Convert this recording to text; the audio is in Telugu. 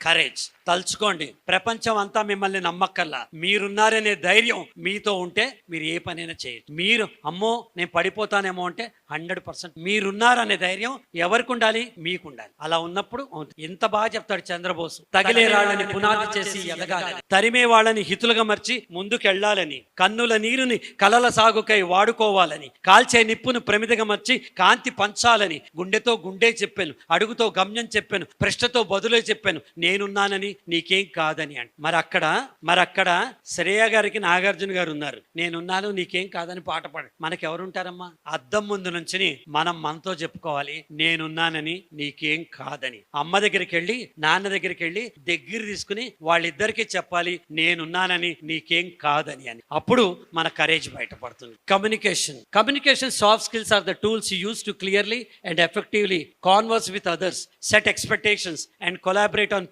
కరేజ్. తలుచుకోండి, ప్రపంచం అంతా మిమ్మల్ని నమ్మక్కర్లా. మీరున్నారనే ధైర్యం మీతో ఉంటే మీరు ఏ పనైనా చేయొచ్చు. మీరు అమ్మో నేను పడిపోతానేమో అంటే 100% మీరున్నారనే ధైర్యం ఎవరికి ఉండాలి? మీకు ఉండాలి. అలా ఉన్నప్పుడు ఎంత బాగా చెప్తాడు చంద్రబోసు, తగిలే రాళ్ళని పునాది చేసి ఎదగాలని, తరిమే వాళ్ళని హితులుగా మర్చి ముందుకెళ్లాలని, కన్నుల నీరుని కలల సాగుకై వాడుకోవాలని, కాల్చే నిప్పును ప్రమిదగా మర్చి కాంతి పంచాలని, గుండెతో గుండె చెప్పాను, అడుగుతో గమ్యం చెప్పాను, ప్రశ్నతో బదులే చెప్పాను, నేనున్నానని నీకేం కాదని అంట. మరక్కడ శ్రేయ గారికి నాగార్జున గారు ఉన్నారు. నేనున్నాను నీకేం కాదని పాట పాడు. మనకెవరుంటారమ్మా? అద్దం ముందు నుంచి మనం మనతో చెప్పుకోవాలి, నేనున్నానని నీకేం కాదని. అమ్మ దగ్గరికి వెళ్ళి నాన్న దగ్గరికి వెళ్ళి దగ్గర తీసుకుని వాళ్ళిద్దరికి చెప్పాలి, నేనున్నానని నీకేం కాదని అని. అప్పుడు మన కరేజ్ బయటపడుతుంది. Communication soft skills are the tools you use to clearly and effectively converse with others, set expectations and collaborate on